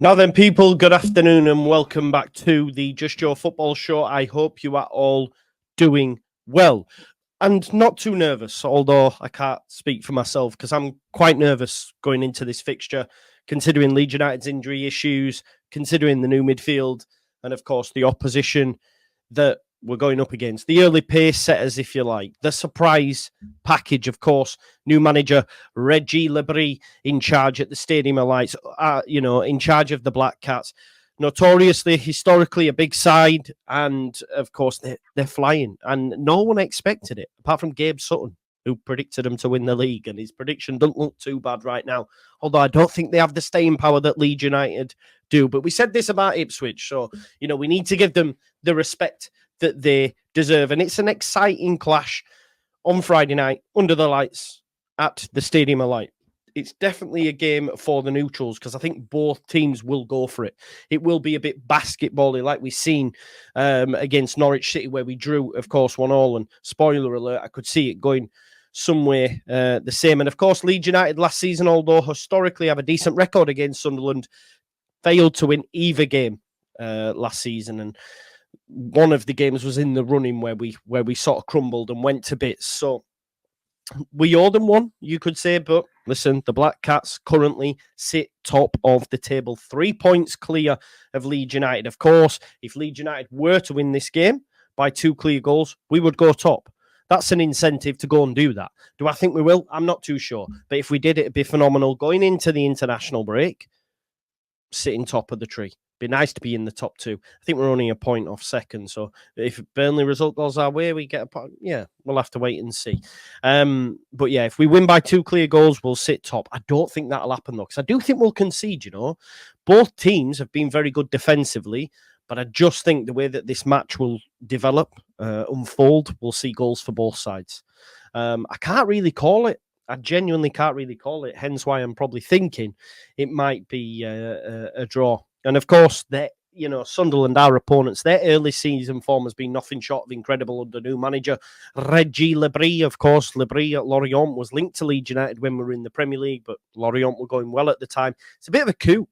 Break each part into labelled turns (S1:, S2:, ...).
S1: Now then, people, good afternoon and welcome back to the Just Joe Football Show. I hope you are all doing well and not too nervous, although I can't speak for myself because I'm quite nervous going into this fixture, considering Leeds United's injury issues, considering the new midfield, and of course the opposition that we're going up against. The early pace setters, if you like. The surprise package, of course. New manager Reggie Lebris in charge at the Stadium of Lights, in charge of the Black Cats. Notoriously, historically, a big side. And, of course, they're flying. And no one expected it, apart from Gabe Sutton, who predicted them to win the league. And his prediction doesn't look too bad right now. Although I don't think they have the staying power that Leeds United do. But we said this about Ipswich. So, we need to give them the respect that they deserve. And it's an exciting clash on Friday night under the lights at the Stadium of Light. It's definitely a game for the neutrals because I think both teams will go for it. It will be a bit basketball-y like we've seen against Norwich City where we drew, of course, 1-1. And spoiler alert, I could see it going somewhere the same. And, of course, Leeds United last season, although historically have a decent record against Sunderland, failed to win either game last season. And one of the games was in the running where we sort of crumbled and went to bits. So we owe them one, you could say. But listen, the Black Cats currently sit top of the table, 3 points clear of Leeds United. Of course, if Leeds United were to win this game by 2 clear goals, we would go top. That's an incentive to go and do that. Do I think we will? I'm not too sure. But if we did, it'd be phenomenal. Going into the international break, sitting top of the tree. Be nice to be in the top 2. I think we're only a point off second. So if Burnley result goes our way, we get a point. Yeah, we'll have to wait and see. But yeah, if we win by 2 clear goals, we'll sit top. I don't think that'll happen though, because I do think we'll concede, Both teams have been very good defensively, but I just think the way that this match will develop, unfold, we'll see goals for both sides. I can't really call it. I genuinely can't really call it. Hence why I'm probably thinking it might be a draw. And of course, Sunderland, our opponents, their early season form has been nothing short of incredible under new manager Reggie Lebris. Of course, Lebris at Lorient was linked to Leeds United when we were in the Premier League, but Lorient were going well at the time. It's a bit of a coup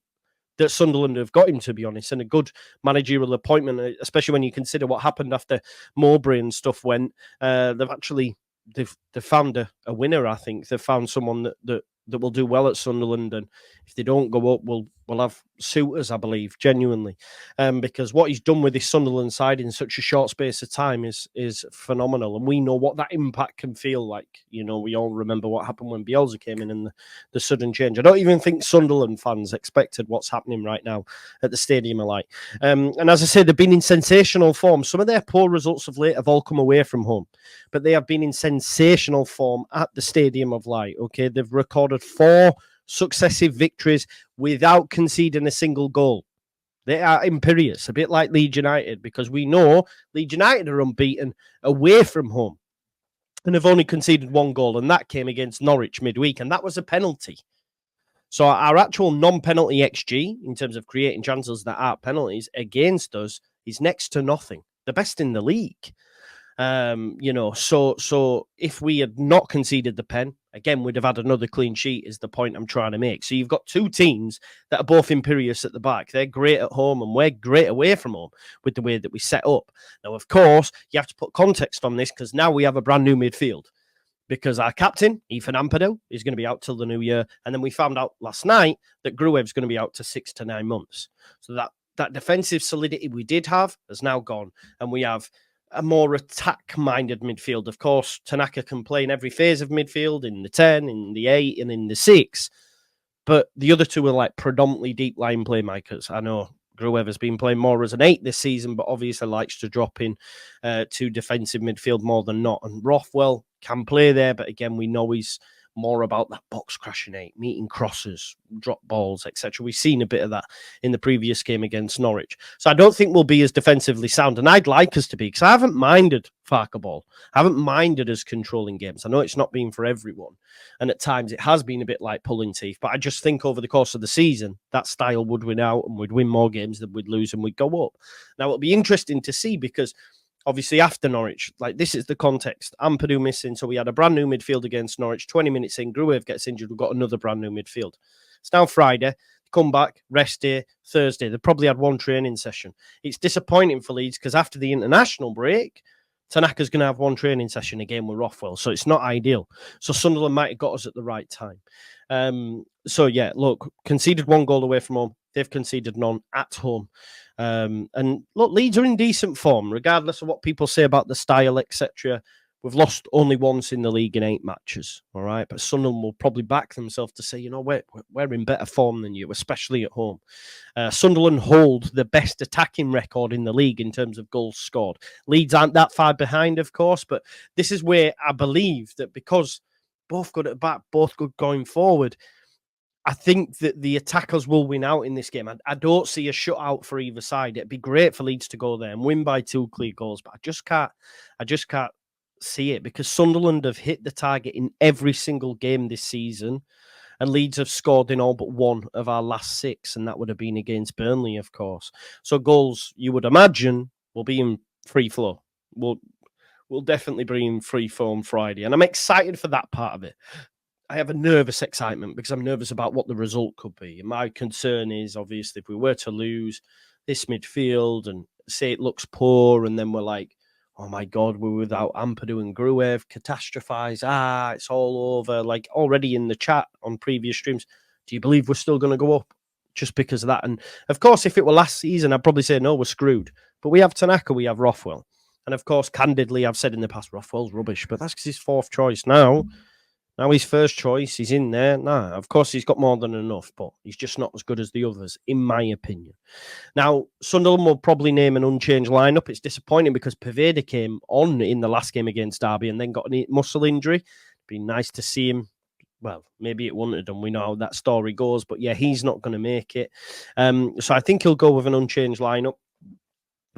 S1: that Sunderland have got him, to be honest, and a good managerial appointment, especially when you consider what happened after Mowbray and stuff went. They've found a winner, I think. They've found someone that will do well at Sunderland, and if they don't go up, we'll have suitors, I believe, genuinely. Because what he's done with this Sunderland side in such a short space of time is phenomenal, and we know what that impact can feel like. We all remember what happened when Bielsa came in and the sudden change. I don't even think Sunderland fans expected what's happening right now at the Stadium of Light. And as I said, they've been in sensational form. Some of their poor results of late have all come away from home, but they have been in sensational form at the Stadium of Light. Okay, they've recorded 4 successive victories without conceding a single goal. They are imperious, a bit like Leeds United, because we know Leeds United are unbeaten away from home and have only conceded 1 goal, and that came against Norwich midweek, and that was a penalty. So our actual non-penalty XG, in terms of creating chances that aren't penalties against us, is next to nothing. The best in the league. So if we had not conceded the pen, again, we'd have had another clean sheet, is the point I'm trying to make. So you've got 2 teams that are both imperious at the back. They're great at home and we're great away from home with the way that we set up. Now, of course, you have to put context on this because now we have a brand new midfield because our captain, Ethan Ampadu, is going to be out till the new year. And then we found out last night that Gruev's going to be out to 6 to 9 months. So that defensive solidity we did have has now gone, and we have a more attack-minded midfield. Of course, Tanaka can play in every phase of midfield, in the 10, in the 8, and in the 6. But the other 2 are like predominantly deep-line playmakers. I know Gruev has been playing more as an 8 this season, but obviously likes to drop in to defensive midfield more than not. And Rothwell can play there, but again, we know he's more about that box crashing 8, meeting crosses, drop balls, etc. We've seen a bit of that in the previous game against Norwich. So I don't think we'll be as defensively sound, and I'd like us to be, because I haven't minded Farker ball. I haven't minded us controlling games. I know it's not been for everyone, and at times it has been a bit like pulling teeth, but I just think over the course of the season, that style would win out, and we'd win more games than we'd lose, and we'd go up. Now, it'll be interesting to see, because obviously, after Norwich, this is the context. Ampadu missing, so we had a brand new midfield against Norwich. 20 minutes in, Gruev gets injured. We've got another brand new midfield. It's now Friday. Come back, rest day, Thursday. They probably had one training session. It's disappointing for Leeds because after the international break, Tanaka's going to have one training session again with Rothwell, so it's not ideal. So Sunderland might have got us at the right time. So yeah, look, conceded one goal away from home. They've conceded none at home. And look, Leeds are in decent form, regardless of what people say about the style, etc. We've lost only once in the league in 8 matches, all right? But Sunderland will probably back themselves to say, you know, we're in better form than you, especially at home. Sunderland hold the best attacking record in the league in terms of goals scored. Leeds aren't that far behind, of course, but this is where I believe that because both good at back, both good going forward, I think that the attackers will win out in this game. I don't see a shutout for either side. It'd be great for Leeds to go there and win by 2 clear goals, but I just can't see it because Sunderland have hit the target in every single game this season, and Leeds have scored in all but 1 of our last 6, and that would have been against Burnley, of course. So goals, you would imagine, will be in free flow. We'll definitely be in free flow on Friday, and I'm excited for that part of it. I have a nervous excitement because I'm nervous about what the result could be. And my concern is, obviously, if we were to lose this midfield and say it looks poor, and then we're like, oh my God, we're without Ampadu and Gruev, catastrophize. It's all over. Like already in the chat on previous streams, do you believe we're still going to go up just because of that? And of course, if it were last season, I'd probably say, no, we're screwed. But we have Tanaka, we have Rothwell. And of course, candidly, I've said in the past, Rothwell's rubbish, but that's because he's 4th choice now. Now he's 1st choice, he's in there. Nah, of course he's got more than enough, but he's just not as good as the others, in my opinion. Now, Sunderland will probably name an unchanged lineup. It's disappointing because Poveda came on in the last game against Derby and then got a muscle injury. It'd be nice to see him. Well, maybe it wouldn't have done. We know how that story goes, but yeah, he's not going to make it. So I think he'll go with an unchanged lineup.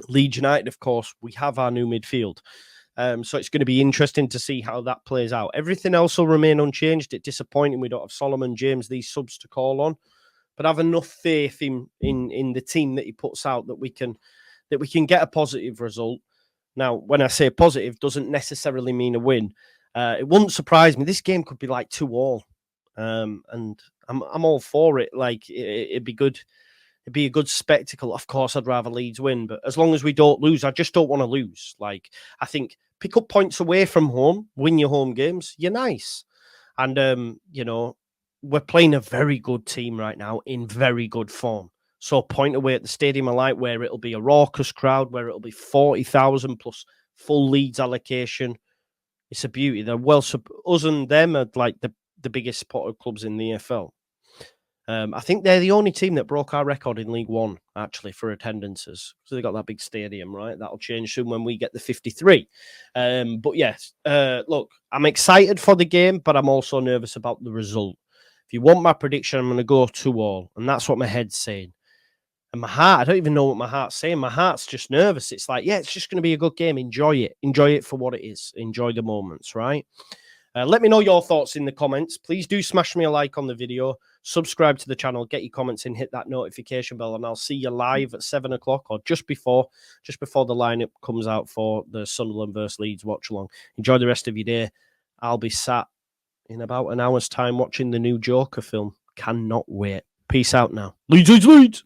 S1: Leeds United, of course, we have our new midfield. So it's going to be interesting to see how that plays out. Everything else will remain unchanged. It's disappointing we don't have Solomon, James, these subs to call on, but I have enough faith in the team that he puts out that we can get a positive result. Now, when I say positive, doesn't necessarily mean a win. It wouldn't surprise me. This game could be like 2-2, and I'm all for it. Like it'd be good. It'd be a good spectacle. Of course, I'd rather Leeds win, but as long as we don't lose, I just don't want to lose. Like I think pick up points away from home, win your home games. You're nice, and you know we're playing a very good team right now in very good form. So point away at the Stadium of Light, where it'll be a raucous crowd, where it'll be 40,000 plus full Leeds allocation. It's a beauty. They're us and them are like the biggest supported clubs in the EFL. I think they're the only team that broke our record in League One, actually, for attendances. So they got that big stadium, right? That'll change soon when we get the 53. But yes, look, I'm excited for the game, but I'm also nervous about the result. If you want my prediction, I'm going to go 2-2, and that's what my head's saying. And my heart, I don't even know what my heart's saying. My heart's just nervous. It's like, yeah, it's just going to be a good game. Enjoy it. Enjoy it for what it is. Enjoy the moments, right? Let me know your thoughts in the comments. Please do smash me a like on the video. Subscribe to the channel. Get your comments in. Hit that notification bell. And I'll see you live at 7 o'clock or just before the lineup comes out for the Sunderland versus Leeds watch along. Enjoy the rest of your day. I'll be sat in about an hour's time watching the new Joker film. Cannot wait. Peace out now. Leeds, Leeds, Leeds.